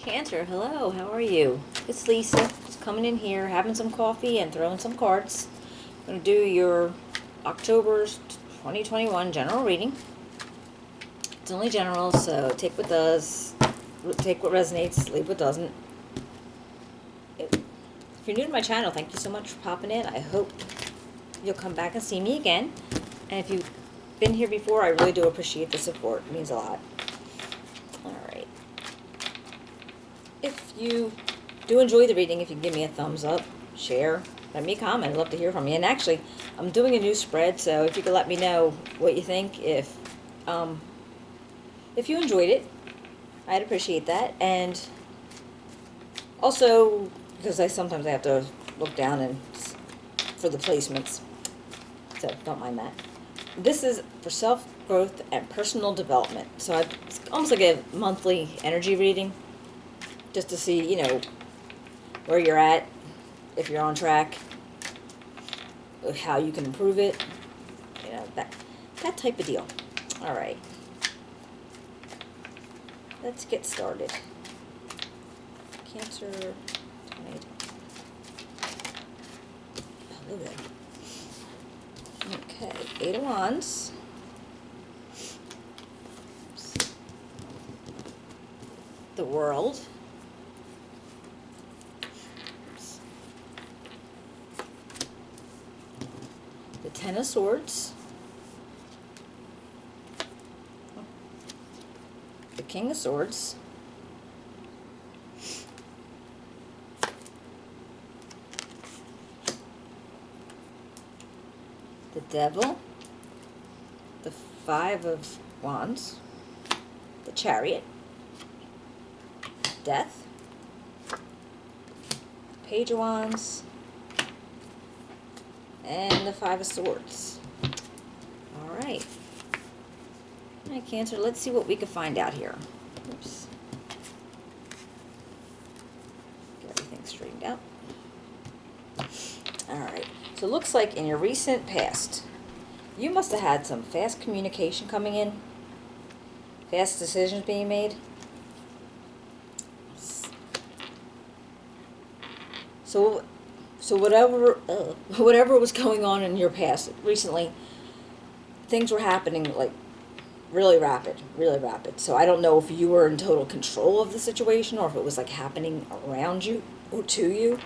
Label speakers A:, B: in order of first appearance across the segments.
A: Cancer, hello, how are you? It's Lisa, just coming in here, having some coffee and throwing some cards. I'm going to do your October 2021 general reading. It's only general, so take what does, take what resonates, leave what doesn't. If you're new to my channel, thank you so much for popping in. I hope you'll come back and see me again. And if you've been here before, I really do appreciate the support. It means a lot. Alright. If you do enjoy the reading, if you can give me a thumbs up, share, let me comment. I'd love to hear from you. And actually, I'm doing a new spread, so if you could let me know what you think, if you enjoyed it, I'd appreciate that. And also, because sometimes I have to look down and for the placements, so don't mind that. This is for self-growth and personal development. So it's almost like a monthly energy reading, just to see, you know, where you're at, if you're on track, how you can improve it, you know, that type of deal. All right, let's get started. Cancer, 20. Oh, look at that. Okay, 8 of Wands. The World. The Ten of Swords. The King of Swords. The Devil. The Five of Wands. The Chariot. Death. Page of Wands. And the Five of Swords. All right. All right, Cancer, let's see what we can find out here. Oops. Get everything straightened out. All right. So it looks like in your recent past, you must have had some fast communication coming in, fast decisions being made. So whatever was going on in your past recently, things were happening like really rapid. So I don't know if you were in total control of the situation or if it was like happening around you or to you.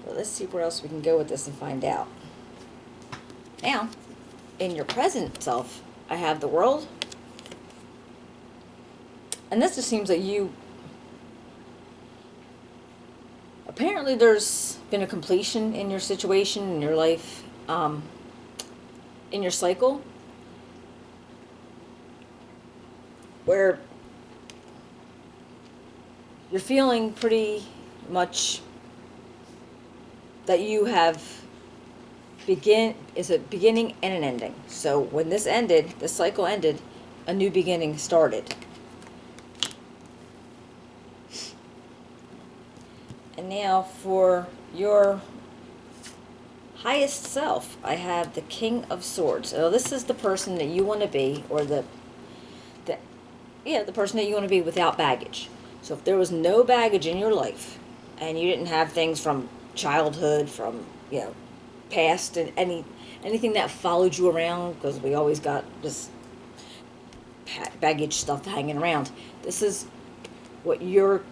A: But let's see where else we can go with this and find out. Now, in your present self, I have the World. And this just seems like you... Apparently there's been a completion in your situation, in your life, in your cycle, where you're feeling pretty much that you have is a beginning and an ending. So when this ended, this cycle ended, a new beginning started. And now for your highest self, I have the King of Swords. So this is the person that you want to be, or the person that you want to be without baggage. So if there was no baggage in your life, and you didn't have things from childhood, from, you know, past, and anything that followed you around, because we always got this baggage stuff hanging around. This is what your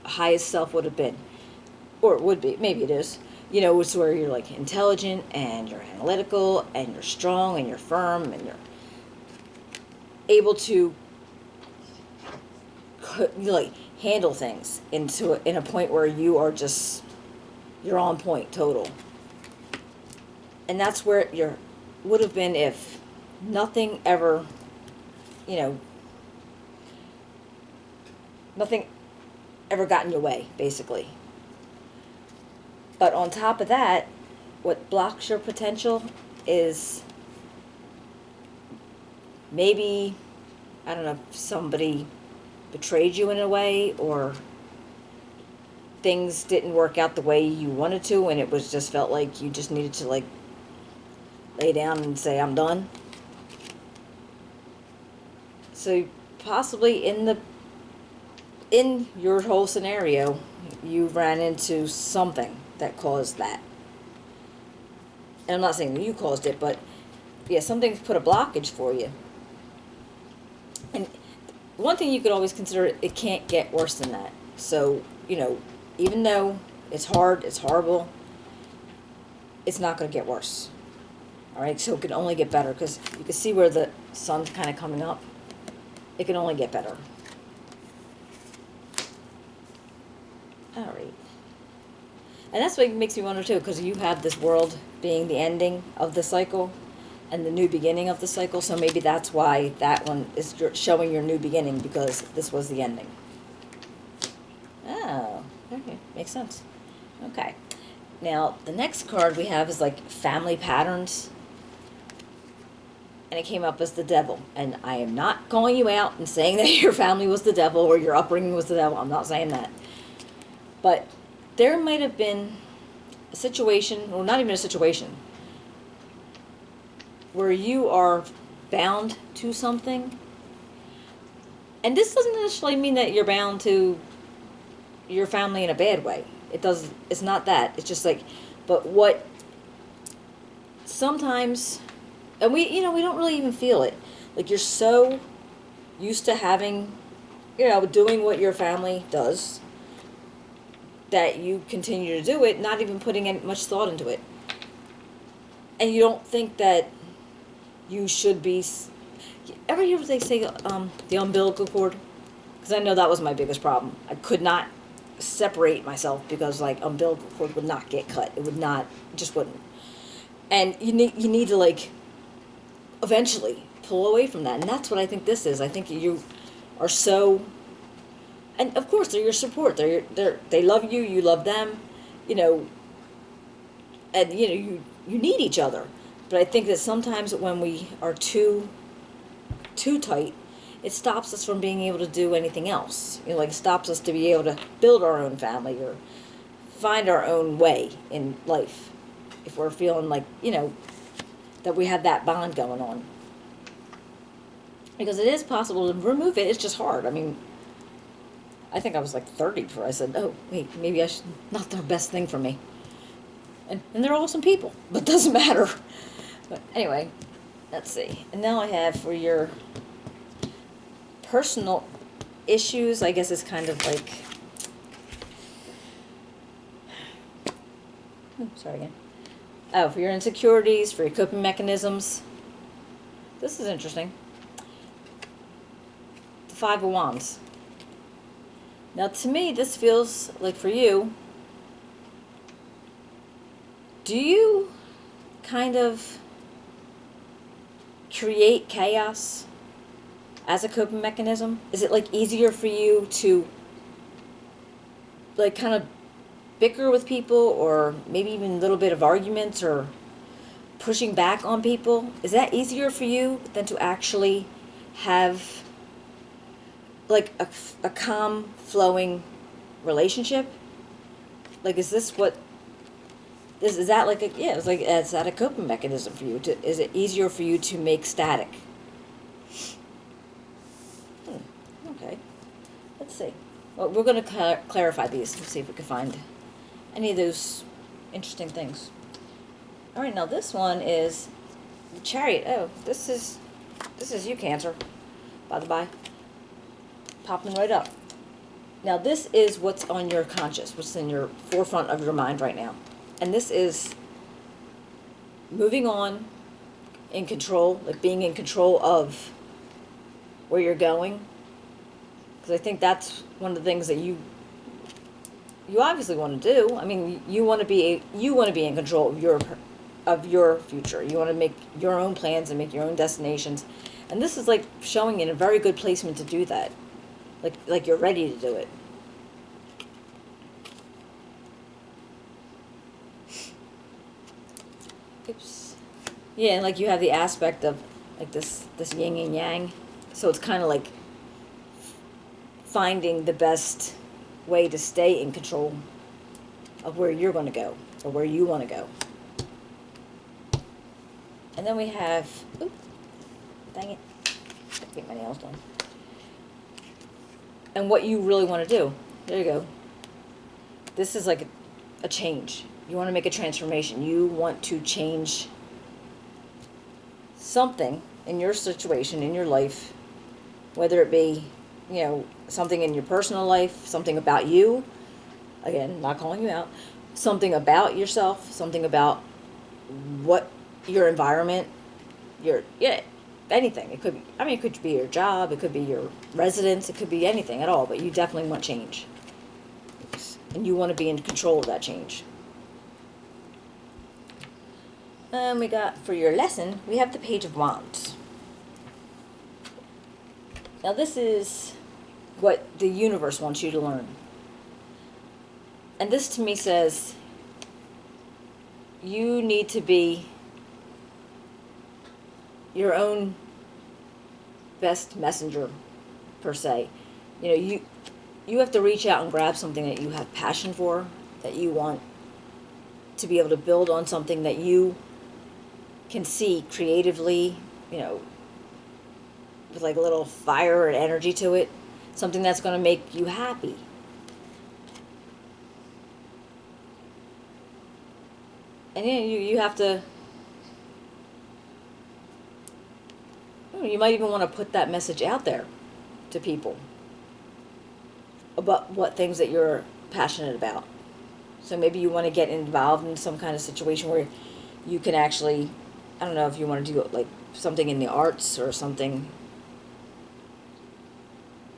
A: highest self would have been, or it would be. Maybe it is. You know, it's where you're like intelligent and you're analytical and you're strong and you're firm and you're able to like handle things in a point where you are just, you're on point total. And that's where you would have been if nothing ever, you know, nothing ever got in your way, basically. But on top of that, what blocks your potential is maybe, I don't know, if somebody betrayed you in a way, or things didn't work out the way you wanted to, and it was just felt like you just needed to like lay down and say, I'm done. So possibly in the in your whole scenario, you ran into something that caused that. And I'm not saying that you caused it, but yeah, something's put a blockage for you. And one thing you could always consider, it can't get worse than that. So, you know, even though it's hard, it's horrible, it's not going to get worse. All right, so it can only get better, because you can see where the sun's kind of coming up. It can only get better. All right. And that's what makes me wonder too, because you have this world being the ending of the cycle and the new beginning of the cycle. So maybe that's why that one is showing your new beginning, because this was the ending. Oh, okay, makes sense. Okay. Now, the next card we have is like family patterns. And it came up as the devil. And I am not calling you out and saying that your family was the devil or your upbringing was the devil. I'm not saying that. But there might have been a situation, or not even a situation, where you are bound to something. And this doesn't necessarily mean that you're bound to your family in a bad way. It's not that. It's just like, but what sometimes, and we don't really even feel it. Like, you're so used to having, doing what your family does, that you continue to do it, not even putting any much thought into it. And you don't think that you should be. Ever hear what they say, the umbilical cord? Because I know that was my biggest problem. I could not separate myself, because like umbilical cord would not get cut. It would not, just wouldn't. And you need to like eventually pull away from that. And that's what I think this is. I think you are so. And of course, they're your support. They love you. You love them. And you need each other. But I think that sometimes when we are too tight, it stops us from being able to do anything else. Like, stops us to be able to build our own family or find our own way in life. If we're feeling like that we have that bond going on, because it is possible to remove it. It's just hard. I mean, I think I was like 30 before I said, oh, wait, maybe I should, not the best thing for me. And they're awesome people, but it doesn't matter. But anyway, let's see. And now I have for your personal issues, I guess it's kind of like, sorry again. Oh, for your insecurities, for your coping mechanisms. This is interesting. The Five of Wands. Now, to me, this feels like for you, do you kind of create chaos as a coping mechanism? Is it like easier for you to like kind of bicker with people, or maybe even a little bit of arguments or pushing back on people? Is that easier for you than to actually have like a calm, flowing relationship? Like, is this what is that like a, yeah, it's like, is that a coping mechanism for you? Is it easier for you to make static? Okay, let's see. Well, we're going to clarify these and see if we can find any of those interesting things. All right, now this one is the Chariot. Oh, this is you, Cancer, by the by. Popping right up. Now, this is what's on your conscious, what's in your forefront of your mind right now. And this is moving on, in control, like being in control of where you're going. Because I think that's one of the things that you obviously want to do. I mean, you want to be in control of your future. You want to make your own plans and make your own destinations. And this is like showing in a very good placement to do that. Like you're ready to do it. Oops. Yeah, and like you have the aspect of like this yin and yang. So it's kind of like finding the best way to stay in control of where you're going to go, or where you want to go. And then we have, oop, dang it, I get my nails done. and what you really want to do. There you go. This is like a change. You want to make a transformation. You want to change something in your situation, in your life, whether it be, you know, something in your personal life, something about you, again, not calling you out, something about yourself, something about what your environment, anything. It could be, I mean, it could be your job, it could be your residence, it could be anything at all, but you definitely want change. And you want to be in control of that change. We got, for your lesson, we have the Page of Wands. Now this is what the universe wants you to learn. And this to me says, you need to be your own best messenger, per se. You know, you have to reach out and grab something that you have passion for, that you want to be able to build on, something that you can see creatively, you know, with like a little fire and energy to it, something that's going to make you happy. And yeah, you have to, you might even want to put that message out there to people about what things that you're passionate about. So maybe you want to get involved in some kind of situation where you can actually, I don't know if you want to do like something in the arts or something.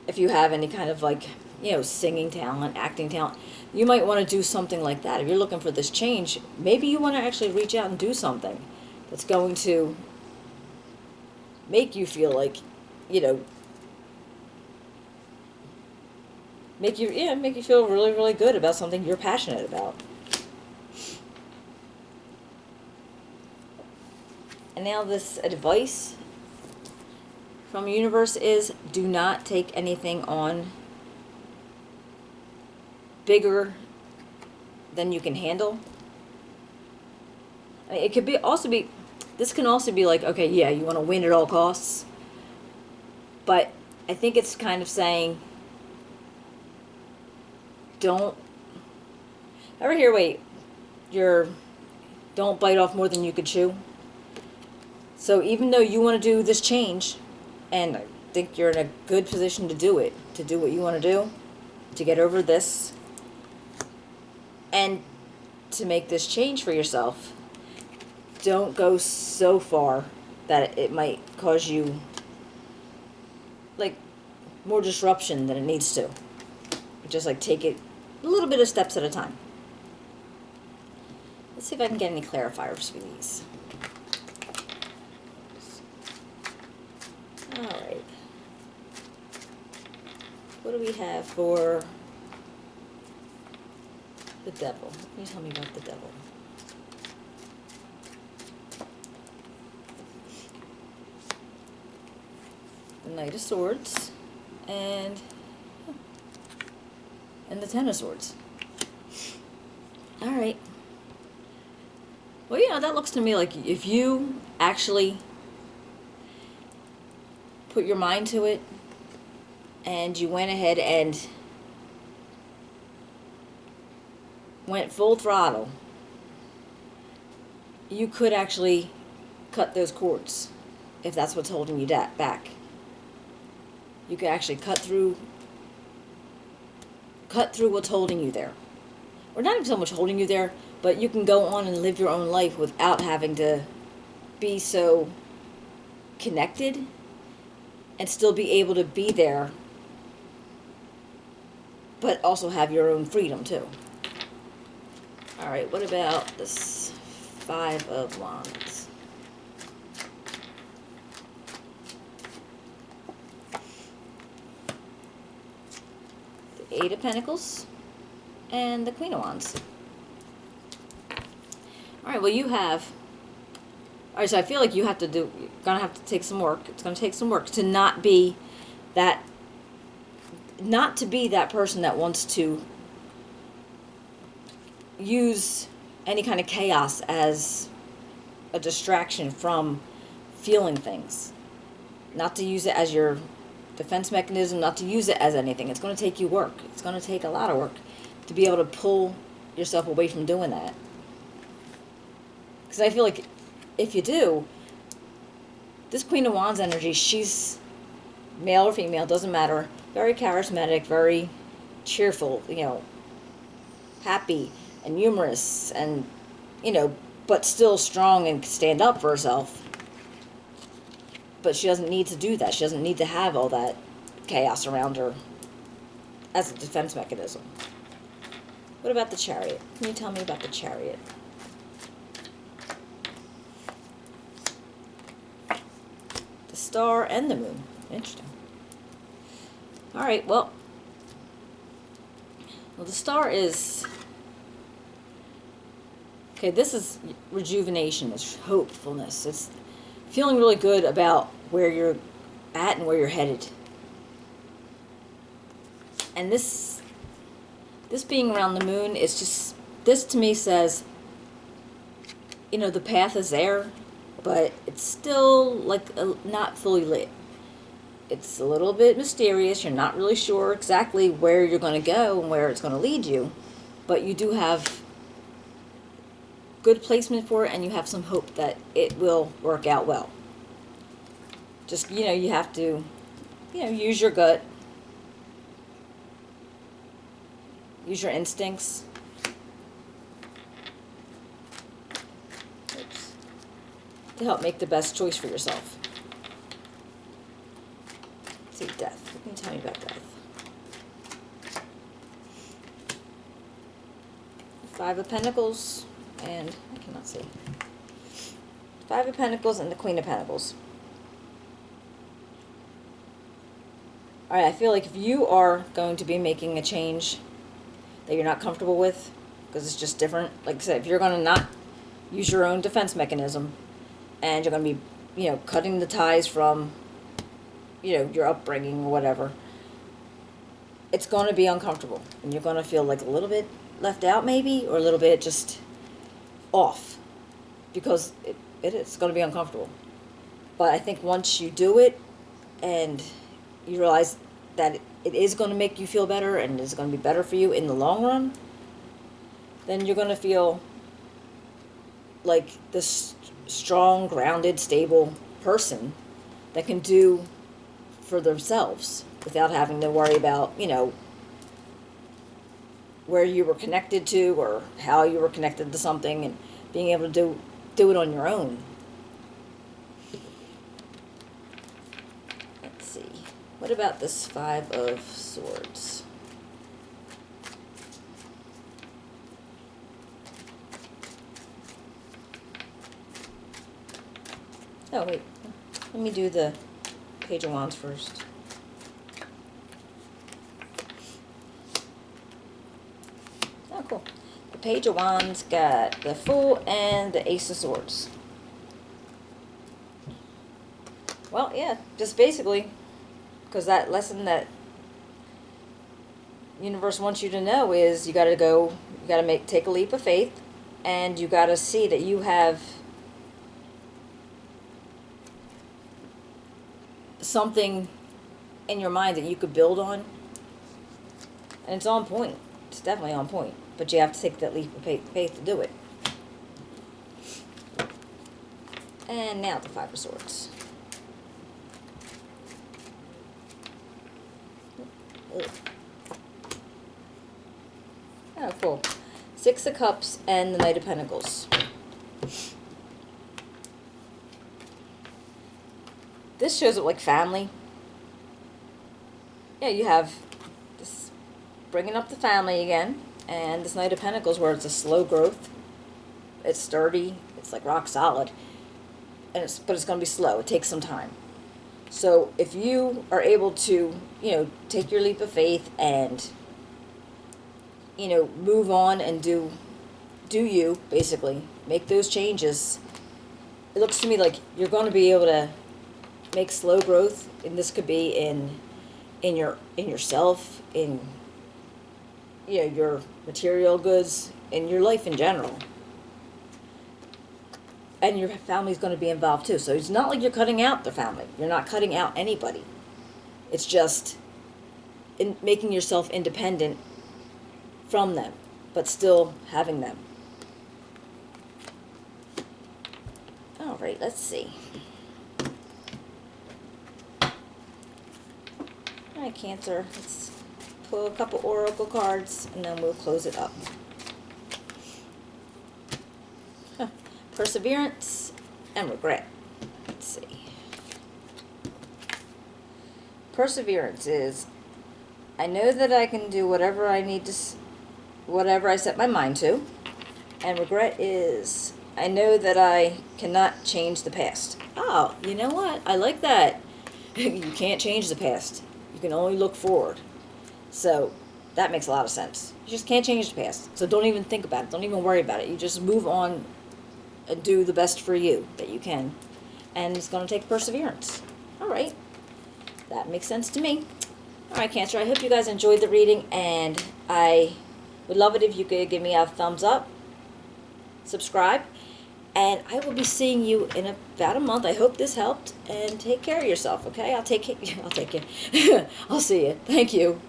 A: If you have any kind of like, you know, singing talent, acting talent, you might want to do something like that. If you're looking for this change, maybe you want to actually reach out and do something that's going to make you feel like, you know, make you feel really, really good about something you're passionate about. And now this advice from the universe is, do not take anything on bigger than you can handle. I mean, it could be this can also be like, okay, yeah, you want to win at all costs. But I think it's kind of saying, don't bite off more than you could chew. So even though you want to do this change, and I think you're in a good position to do it, to do what you want to do, to get over this, and to make this change for yourself, don't go so far that it might cause you like more disruption than it needs to. Just like take it a little bit of steps at a time. Let's see if I can get any clarifiers for these. All right. What do we have for the devil? Can you tell me about the devil? The Knight of Swords and the Ten of Swords. All right. Well, you know, that looks to me like if you actually put your mind to it and you went ahead and went full throttle, you could actually cut those cords if that's what's holding you back. You could actually cut through what's holding you there. Or not even so much holding you there, but you can go on and live your own life without having to be so connected and still be able to be there, but also have your own freedom too. All right, what about this Five of Wands? The Eight of Pentacles and the Queen of Wands. All right, well, you have... All right, so I feel like you're gonna have to take some work. It's gonna take some work to not to be that person that wants to use any kind of chaos as a distraction from feeling things. Not to use it as your defense mechanism, not to use it as anything. It's going to take you work. It's going to take a lot of work to be able to pull yourself away from doing that. Because I feel like if you do, this Queen of Wands energy, she's male or female, doesn't matter, very charismatic, very cheerful, you know, happy and humorous, and, you know, but still strong and stand up for herself. But she doesn't need to do that. She doesn't need to have all that chaos around her as a defense mechanism. What about the Chariot? Can you tell me about the Chariot? The Star and the Moon. Interesting. All right, well, the Star is... Okay, this is rejuvenation. It's hopefulness. It's feeling really good about where you're at and where you're headed. And this being around the moon is just, this to me says, you know, the path is there, but it's still like not fully lit. It's a little bit mysterious. You're not really sure exactly where you're going to go and where it's going to lead you, but you do have good placement for it, and you have some hope that it will work out well. Just, you know, you have to, you know, use your gut, use your instincts. Oops. To help make the best choice for yourself. Let's see, death. What can you tell me about death? Five of Pentacles. And I cannot see. Five of Pentacles and the Queen of Pentacles. Alright, I feel like if you are going to be making a change that you're not comfortable with, because it's just different, like I said, if you're going to not use your own defense mechanism, and you're going to be, you know, cutting the ties from, you know, your upbringing or whatever, it's going to be uncomfortable. And you're going to feel like a little bit left out maybe, or a little bit just off, because it's going to be uncomfortable. But I think once you do it and you realize that it is going to make you feel better and is going to be better for you in the long run, then you're going to feel like this strong, grounded, stable person that can do for themselves without having to worry about, you know, where you were connected to or how you were connected to something, and being able to do it on your own. Let's see. What about this Five of Swords? Oh, wait. Let me do the Page of Wands first. Oh, cool. The Page of Wands got the Fool and the Ace of Swords. Well, yeah, just basically, because that lesson that universe wants you to know is you got to take a leap of faith, and you got to see that you have something in your mind that you could build on, and it's on point. It's definitely on point, but you have to take that leap of faith to do it. And now the Five of Swords. Ugh. Oh, cool. Six of Cups and the Knight of Pentacles. This shows up like family. Yeah, you have this bringing up the family again, and this Knight of Pentacles where it's a slow growth. It's sturdy. It's like rock solid, but it's going to be slow. It takes some time. So if you are able to, you know, take your leap of faith and, you know, move on and do you, basically, make those changes, it looks to me like you're going to be able to make slow growth, and this could be in yourself, in, you know, your material goods, in your life in general. And your family's going to be involved too. So it's not like you're cutting out the family. You're not cutting out anybody. It's just in making yourself independent from them, but still having them. All right, let's see. All right, Cancer, let's pull a couple oracle cards and then we'll close it up. Perseverance and regret. Let's see. Perseverance is, I know that I can do whatever I need to, whatever I set my mind to. And regret is, I know that I cannot change the past. Oh, you know what? I like that. You can't change the past. You can only look forward. So that makes a lot of sense. You just can't change the past. So don't even think about it. Don't even worry about it. You just move on and do the best for you that you can. And it's going to take perseverance. All right. That makes sense to me. All right, Cancer, I hope you guys enjoyed the reading, and I would love it if you could give me a thumbs up, subscribe, and I will be seeing you in about a month. I hope this helped, and take care of yourself, okay? I'll take you. I'll see you. Thank you.